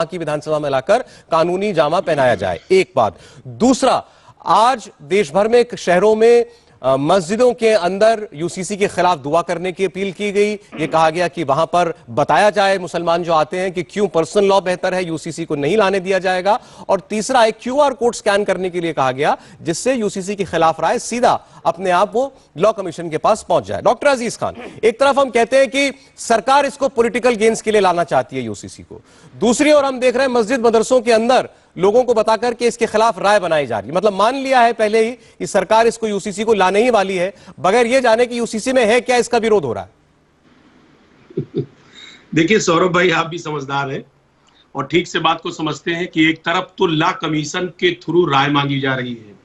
की विधानसभा में लाकर कानूनी जामा पहनाया जाए, एक बात। दूसरा, आज देश भर में शहरों में मस्जिदों के अंदर यूसीसी के खिलाफ दुआ करने की अपील की गई। ये कहा गया कि वहां पर बताया जाए मुसलमान जो आते हैं कि क्यों पर्सनल लॉ बेहतर है, यूसीसी को नहीं लाने दिया जाएगा। और तीसरा, एक क्यूआर कोड स्कैन करने के लिए कहा गया जिससे यूसीसी के खिलाफ राय सीधा अपने आप वो लॉ कमीशन के पास पहुंच जाए। डॉक्टर अजीज खान, एक तरफ हम कहते हैं कि सरकार इसको पॉलिटिकल गेन्स के लिए लाना चाहती है यूसीसी को, दूसरी ओर हम देख रहे हैं मस्जिद मदरसों के अंदर लोगों को बताकर के इसके खिलाफ राय बनाई जा रही है। मतलब मान लिया है पहले ही कि सरकार इसको यूसीसी को लाने ही वाली है, बगैर ये जाने कि यूसीसी में है क्या इसका विरोध हो रहा है। देखिए सौरभ भाई, आप भी समझदार हैं और ठीक से बात को समझते हैं कि एक तरफ तो लॉ कमीशन के थ्रू राय मांगी जा रही है,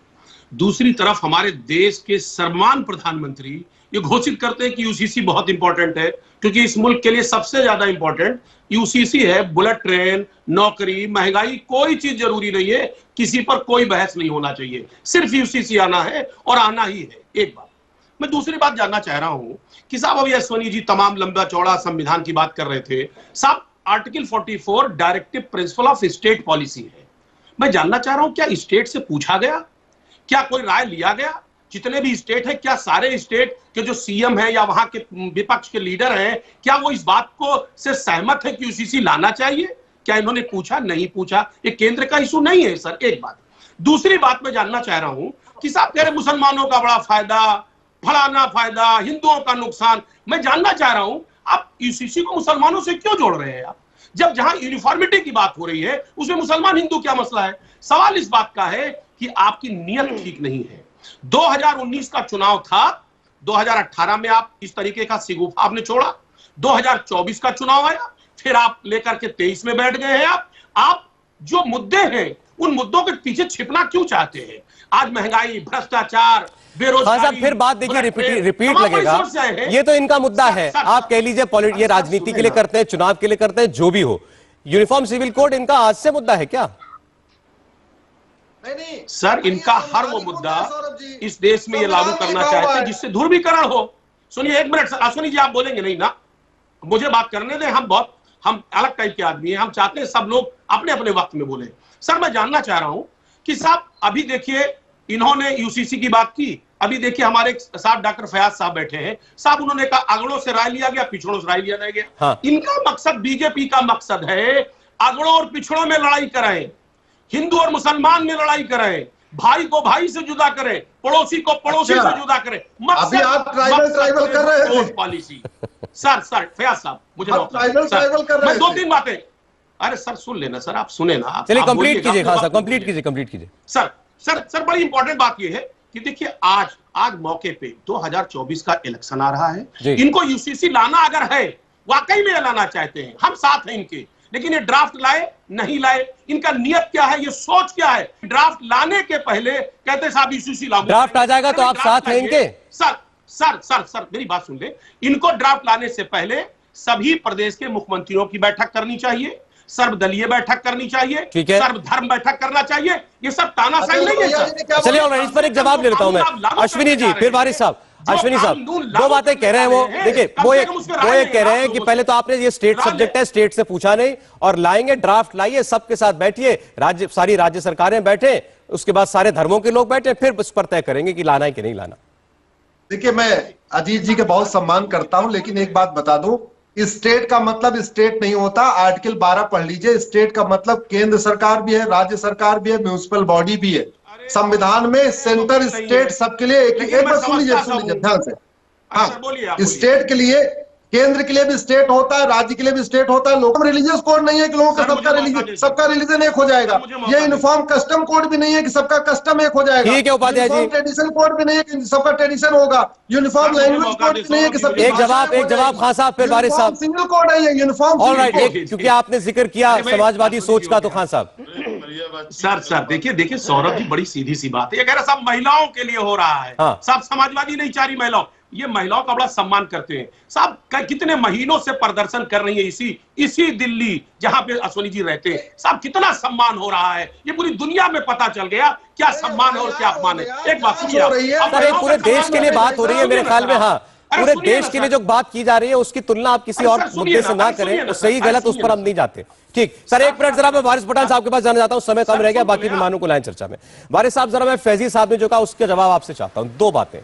दूसरी तरफ हमारे देश के सर्वमान्य प्रधानमंत्री ये घोषित करते हैं कि यूसीसी बहुत इंपॉर्टेंट है, क्योंकि इस मुल्क के लिए सबसे ज्यादा इंपॉर्टेंट यूसीसी है। बुलेट ट्रेन, नौकरी, महंगाई, कोई चीज जरूरी नहीं है, किसी पर कोई बहस नहीं होना चाहिए, सिर्फ यूसीसी आना है और आना ही है। एक बात। मैं दूसरी बात जानना चाह रहा हूं कि साहब अभी अश्वनी जी तमाम लंबा चौड़ा संविधान की बात कर रहे थे। साहब article 44 directive principle of state policy है। मैं जानना चाह रहा हूं क्या स्टेट से पूछा गया, क्या कोई राय लिया गया? जितने भी स्टेट है, क्या सारे स्टेट के जो सीएम है या वहां के विपक्ष के लीडर हैं, क्या वो इस बात को से सहमत है कि यूसीसी लाना चाहिए? क्या इन्होंने पूछा? नहीं पूछा। ये केंद्र का इशू नहीं है सर। एक बात। दूसरी बात मैं जानना चाह रहा हूं कि साहब कह रहे मुसलमानों का बड़ा फायदा, फलाना फायदा, हिंदुओं का नुकसान। मैं जानना चाह रहा हूं आप यूसीसी को मुसलमानों से क्यों जोड़ रहे हैं? आप जब जहां यूनिफॉर्मिटी की बात हो रही है उसमें मुसलमान हिंदू क्या मसला है? सवाल इस बात का है कि आपकी नीयत ठीक नहीं है। 2019 का चुनाव था, 2018 में आप इस तरीके का सिगुफा आपने छोड़ा, 2024 का चुनाव आया, फिर आप लेकर के 23 में बैठ गए हैं। आप जो मुद्दे हैं उन मुद्दों के पीछे छिपना क्यों चाहते हैं? आज महंगाई, भ्रष्टाचार, बेरोजगारी, फिर बात देखिए रिपीट लगेगा। ये तो इनका मुद्दा है, आप कह लीजिए ये राजनीति के लिए करते हैं, चुनाव के लिए करते हैं, जो भी हो। यूनिफॉर्म सिविल कोड इनका आज से मुद्दा है क्या? नहीं सर, इनका हर वो मुद्दा इस देश में ये लागू करना चाहते हैं जिससे ध्रुवीकरण हो। सुनिए एक मिनट सर, अश्वनी जी आप बोलेंगे नहीं ना, मुझे बात करने दें। हम अलग टाइप के आदमी हैं, हम चाहते हैं सब लोग अपने अपने वक्त में बोले। सर मैं जानना चाह रहा हूं कि साहब अभी देखिए इन्होंने यूसीसी की बात की, अभी देखिए हमारे साथ डॉक्टर फयाज साहब बैठे हैं। साहब उन्होंने कहा अगड़ों से राय लिया गया, पिछड़ों से राय लिया गया। हाँ। इनका मकसद, बीजेपी का मकसद है अगड़ों और पिछड़ों में लड़ाई कराएं, हिंदू और मुसलमान में लड़ाई करें, भाई को भाई से जुदा करें, पड़ोसी को पड़ोसी से जुदा करें। अभी आप ट्राइबल कर रहे हैं पॉलिसी। सर फयाज साहब मुझे ट्राइबल कर रहे हैं। 2-3 बातें। अरे सर सुन लेना सर, आप सुने ना। चलिए कंप्लीट कीजिए। हाँ सर कंप्लीट कीजिए। सर बड़ी इंपॉर्टेंट बात यह है कि देखिए आज मौके पे 2024 का इलेक्शन आ रहा है। इनको यूसीसी लाना अगर है, वाकई में लाना चाहते हैं, हम साथ हैं इनके, लेकिन ये ड्राफ्ट लाए नहीं लाए, इनका नियत क्या है, ये सोच क्या है? ड्राफ्ट लाने के पहले कहते साहब यूसीसी लागू, ड्राफ्ट आ जाएगा तो आप साथ हैं इनके। सर मेरी बात सुन ले। इनको ड्राफ्ट लाने से पहले सभी प्रदेश के मुख्यमंत्रियों की बैठक करनी चाहिए, सर्वदलीय बैठक करनी चाहिए, सर्वधर्म बैठक करना चाहिए। ये सब तानाशाही नहीं है। चलिए ऑलराइट, इस पर एक जवाब ले लेता हूं मैं। अश्विनी जी, फिर वारिस साहब। अश्विनी साहब दो बातें कह रहे हैं वो। देखिए वो एक कह रहे हैं कि पहले तो आपने ये स्टेट सब्जेक्ट है, स्टेट से पूछा नहीं, और लाएंगे ड्राफ्ट लाइए, सबके साथ बैठिए, सारी राज्य सरकारें बैठे, उसके बाद सारे धर्मों के लोग बैठे, फिर उस पर तय करेंगे कि लाना है कि नहीं लाना। देखिए मैं अजीत जी के बहुत सम्मान करता हूं, लेकिन एक बात बता दूं, स्टेट का मतलब स्टेट नहीं होता। आर्टिकल 12 पढ़ लीजिए। स्टेट का मतलब केंद्र सरकार भी है, राज्य सरकार भी है, म्यूनिसिपल बॉडी भी है। संविधान में सेंटर स्टेट सबके लिए एक बार सुन लीजिए ध्यान से। हाँ, स्टेट के लिए, केंद्र के लिए भी स्टेट होता है, राज्य के लिए भी स्टेट होता है। लोगों रिलीजियस कोड नहीं है कि लोगों का सबका रिलीजन एक हो जाएगा। ये यूनिफॉर्म कस्टम कोड भी नहीं है कि सबका कस्टम एक हो जाएगा। ठीक है उपाध्याय जी। ट्रेडिशन कोड भी नहीं है कि सबका ट्रेडिशन होगा। यूनिफॉर्म लैंग्वेज कोड भी नहीं है कि सब। एक जवाब खान साहब, फिर वारिस साहब। सिंगल कोड है ये यूनिफॉर्म। ऑलराइट, क्योंकि आपने जिक्र किया समाजवादी सोच का, तो खान साहब। सर देखिए सौरभ जी, बड़ी सीधी सी बात है। ये कह रहा सब महिलाओं के लिए हो रहा है। हाँ। सब समाजवादी नहीं चाह रही महिलाओं, ये महिलाओं का बड़ा सम्मान करते हैं। साहब कितने महीनों से प्रदर्शन कर रही है इसी दिल्ली जहां पे अश्वनी जी रहते हैं। साहब कितना सम्मान हो रहा है, ये पूरी दुनिया में पता चल गया क्या सम्मान है और क्या अपमान है। एक बात सुनिए, पूरे देश के लिए बात हो रही है मेरे ख्याल में। हाँ अरे पूरे सुनिए देश ना के लिए सर। जो बात की जा रही है उसकी तुलना आप किसी अरे और सर, सुनिए मुद्दे से ना, ना अरे सुनिए करें, ना तो सही सर, गलत अरे उस पर सुनिए हम ना। नहीं जाते। ठीक सर, एक मिनट जरा मैं वारिस पठान साहब के पास जाना चाहता हूं, समय कम सर, रह गया, सुन तो बाकी ले आप। मेहमानों को लाएं चर्चा में। वारिस साहब, जरा मैं फैजी साहब ने जो कहा उसका जवाब आपसे चाहता हूं, दो बातें।